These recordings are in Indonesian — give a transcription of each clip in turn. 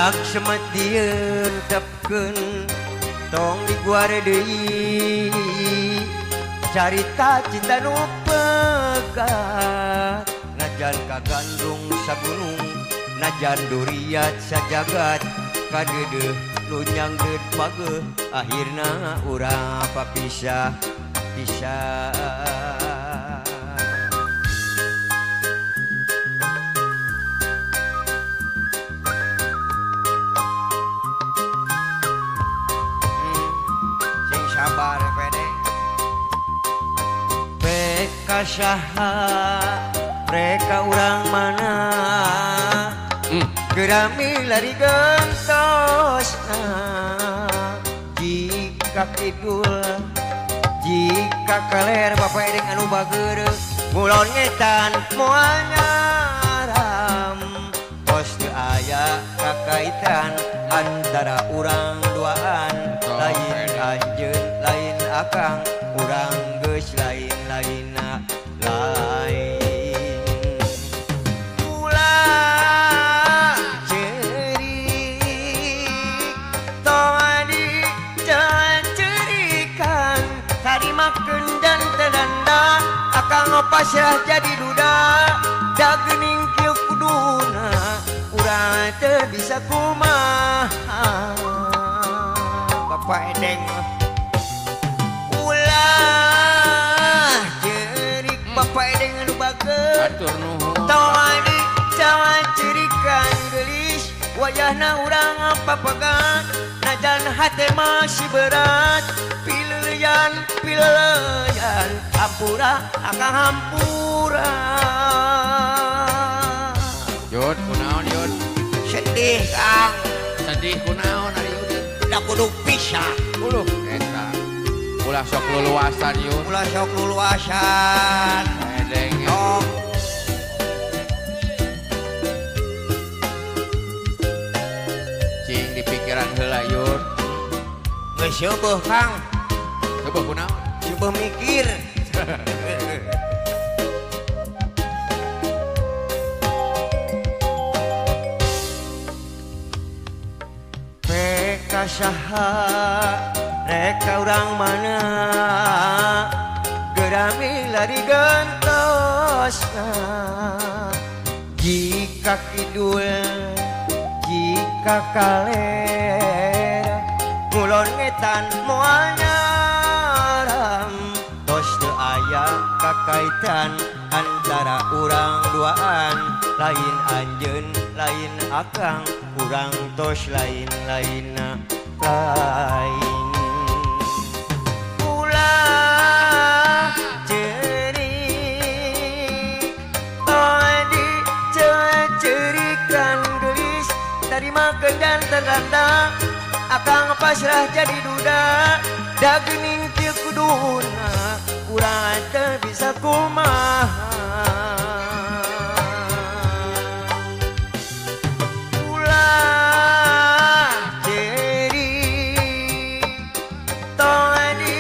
budak semetiun tepkeun tong diguare deui carita cinta nu pegat najan kagandrung sagunung najan duriat sajagat kadeudeut nu nyangdeut pageuh akhirna urang papisah sing sabar pede beka saha mereka urang mana gerami lari gentosna jika kidul jika kaler bapak edeng anu bageureuh mulon ngetan moal nyaram tos teu aya kakaitan antara urang duaan lain anjeun lain akang urang geus lain-lainna lain pasrah jadi duda da geuning kieu kuduna urang teu bisa kumaha bapak edeng ulah cerik bapak edeng anu bageut atur nuhun tawadi cawan cerikan geulis wayahna urang papagat najan hate masih berat pileuyan hampura akang hampura Yud kunaon Yud sedih Kang sedih kunaon ari Yud da kudu pisah uluh eta ulah sok luluasan Yud ulah sok luluasan edeng sok cing di pikiran heula Yud geus seueuh Kang seueuh kunaon seueuh mikir Peka saha reka urang mana gerami lari gentosna jika kidul jika kaler mulon ngetan moal nyaram tos teu aya kakaitan antara urang duaan lain anjeun lain akang urang tos lain-lainna lain ulah cerik tadi cerikan gelis tarima kendan teranda akang pasrah jadi duda da geuning kieu kuduna urang teu bisa kumaha ulah cerik tadi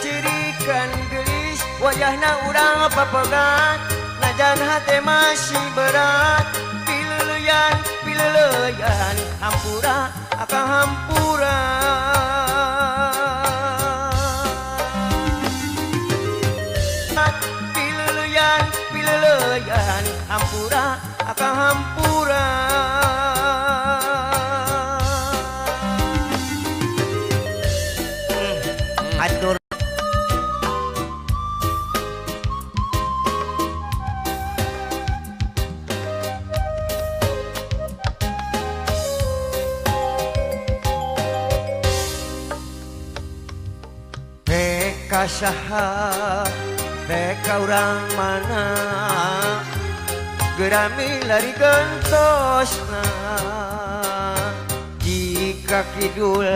cerikan gelis wayahna urang papagat najan hate masih berat pileuyan hampura akang hampura pileuyan hampura akang hampura atur saha reka urang mana gerami lari gentosna jika kidul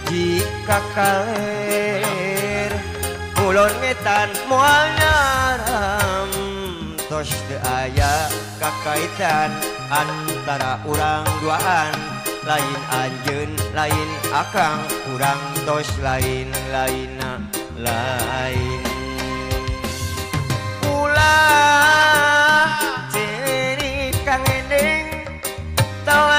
jika kaler mulon ngetan moal nyaram tos teu aya kakaitan antara urang duaan lain anjeun lain akang urang tos lain-lainna lain ulah ceri Kang Edeng tawa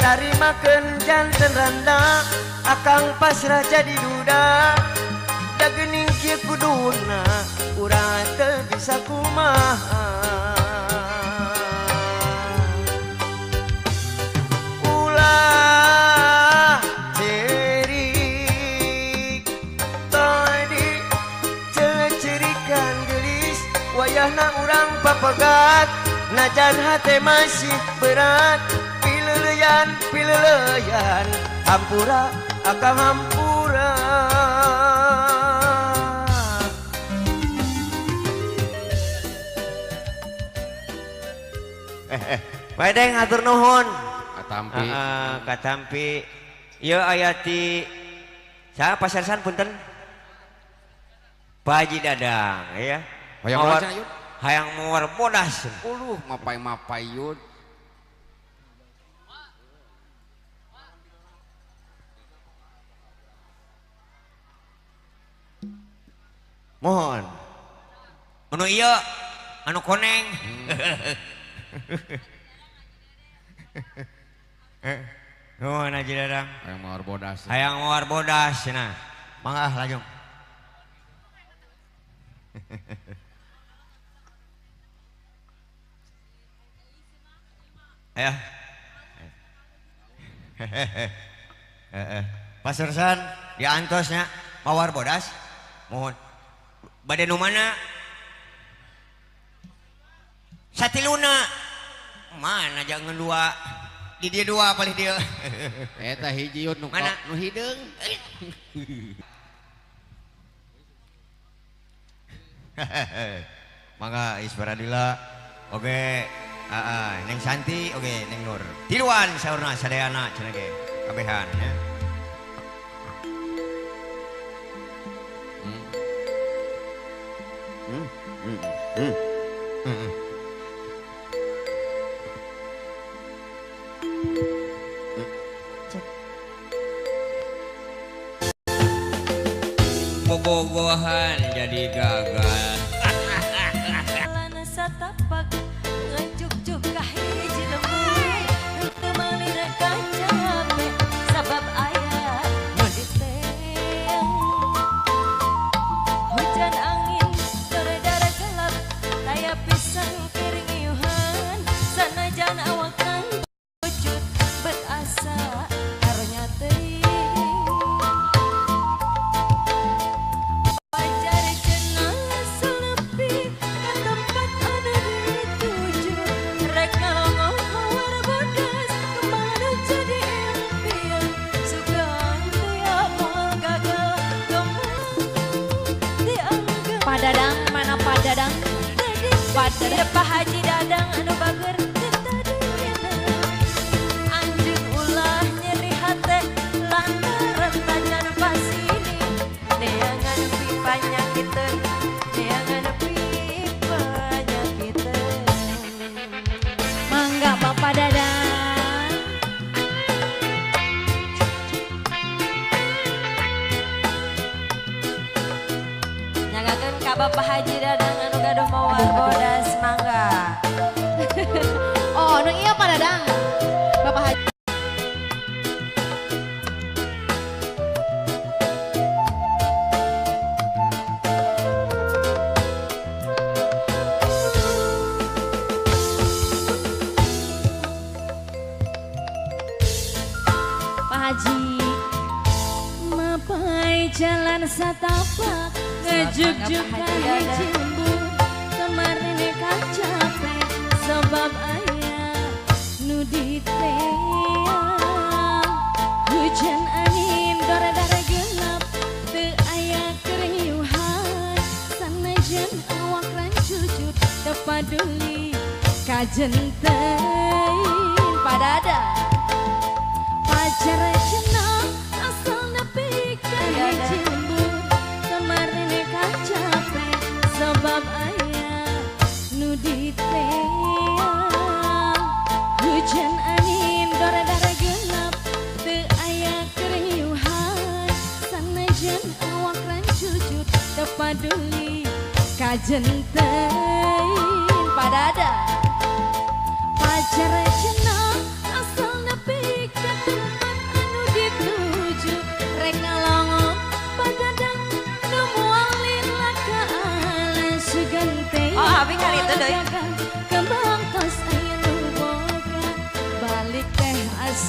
tarimakeun janten randa akang pasrah jadi duda da geuning kieu kuduna urang teu bisa kumaha ulah cerik tadi cecerikan gelis wayahna urang papegat najan hate masih berat pileleyan hampura akang hampura Wedeng atur nuhun katampi katampi ieu aya ti saha pasarsan punten Pak Haji Dadang ya hayang mawar bodas mapai yud mohon anu ieu anu koneng nuhun Haji Dadang hayang mawar bodas cenah mangga lajeng ayo pasarsan diantosnya mawar bodas mohon bade nu mana satiluna mana jangan dua di dia dua paling dia eta hiji yud nu hideung mangga isparadila oge Neng Santi oge Neng Nur tiluan saurna sadayana cenah ge kabehan ya bobogohan jadi gagal satapak ngecuk-cuk kahiji lembut kemalir kacape sabab aya nu diteang hujan angin dara-dara gelap taya pisang piring iuhan sanajan awakan wujud berasa karunya teuing Dadang mana Pak Dadang Pak Haji Dadang anu bager anjing ulah nyeri hate lantaran tajan pasini neangan pipanya kita neangan pipanya kita mangga Bapak Dadang Bapak Haji Dadang anu gaduh mawar bodas mangga. Oh, anu iya Pak Dadang. Bapak Haji. Pak Haji mapai jalan satapak ngejuk-juk kahiji lembut kemarin kacape sebab ayah nu diteang hujan angin dara-dara gelap teu aya keriuhan sanajan awak rancucut teu paduli kajenteun padada pacar cenah asal nepi kahiji lembut kemarin kacape sebab ayah nu diteang hujan angin dara-dara gelap teu aya keriuhan sanajan awak rancucut teu paduli kajenteun padada pacar cenah asal nepi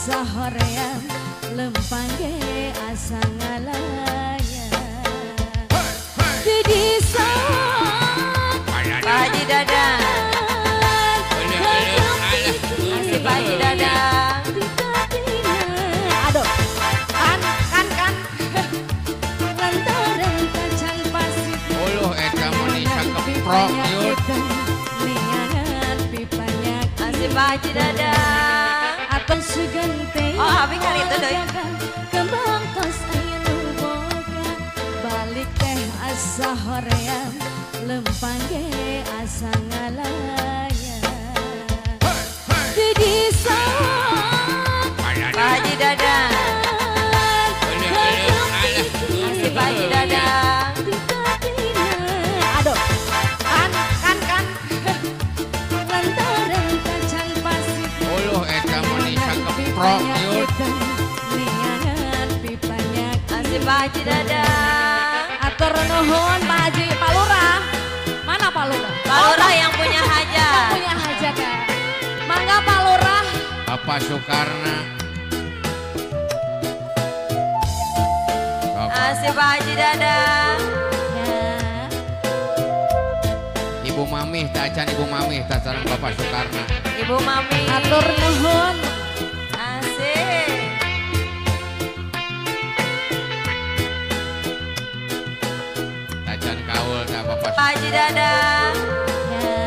asa hoream lempang ge asa ngalaya di sok Pak Haji Dadang. Asih Pak Haji Dadang. aduh kan lantaran kacang pasir Uluh eta Monica keprok yun. neangan pipanya Asih Pak Haji Dadang. atau segente Oh, abi kali itu doi. kembang tos aya nu boga balik teh asa hoream lempang ge asa ngalaya di sok Pak Haji Dadang. Asih Pak Haji Dadang. aduh kan lantaran kacang pasir Uluh eta Monica keprok yun. neangan pipanya Asih Pak Haji Dadang. atur nuhun Pak Haji Pak Lurah. Mana Pak Lurah? Pak Lurah yang punya hajat. Punya hajat ya. Mangga Pak Lurah. Bapak Soekarna. Asih Pak Haji Dadang. Ya. Ibu Mamih tak acan Ibu Mamih tak sareng Bapak Soekarna. Ibu Mami. Atur nuhun. Asih. Tak acan kaul tak Bapak Pak Haji Dadang. Ya.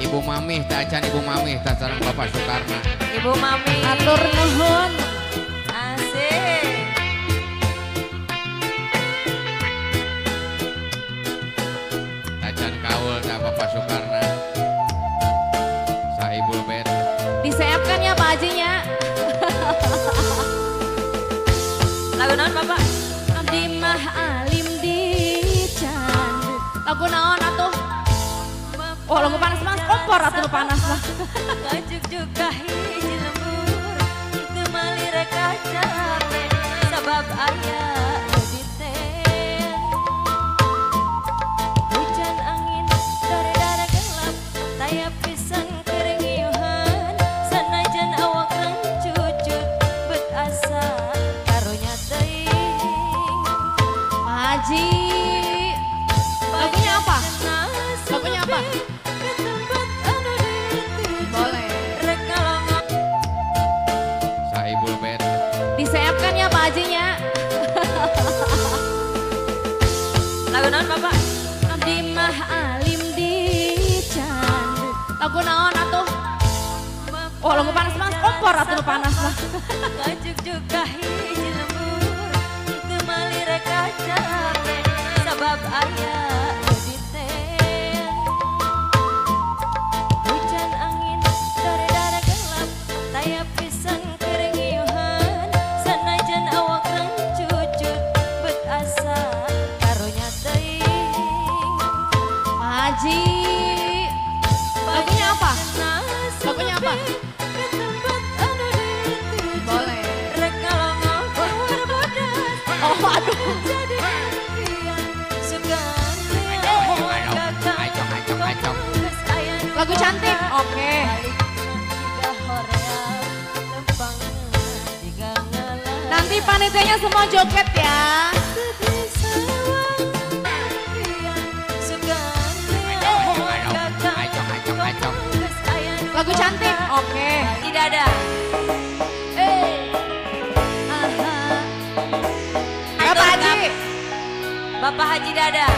Ibu Mamih tak acan Ibu Mamih tak sareng Bapak Soekarna. Ibu Mami. Atur nuhun. Asih. Tak acan kaul tak Bapak Soekarna. Sahibul bed. Disiapkan ya Pak Hajinya. Lagu naon Bapak? Abdi mah alim di can. Lagu naon atuh? Oh lagu panas kompor atuh panas lah. Ngajuk juga hiji lembur. Itu mali reka capek. Sabab ayah di ten. Hujan angin dari darah gelap. Tayap pisang kering iuhan. Sanajan awak reng cucut. Bet asa karunya teuing. Pak Haji. Lagunya apa? Lagunya apa? Boleh. Sahibul bed. Disiapkan ya Pak Hajinya. Lagu naon Bapak? Abdi mah alim di can. Lagu naon atuh? Oh lagu panas kompor atuh panas lah. Ngajuk juga hiji lembur. Itu mali reka capek. Sabab ayah di ten. Hujan angin dari darah gelap. Tayap pisang kering iuhan. Sanajan awak reng cucut. Bet asa karunya teuing. Pak Haji. Lagunya apa? Lagunya apa? Boleh. Reka longo berbodas. Oh aduh. Jadi impian sugante. Acong. Lagu cantik. Oke. Nanti panitianya semua joget ya. Lagu cantik. Oke. Tidak ada. Ya Pak Haji. Bapak Haji Dadang.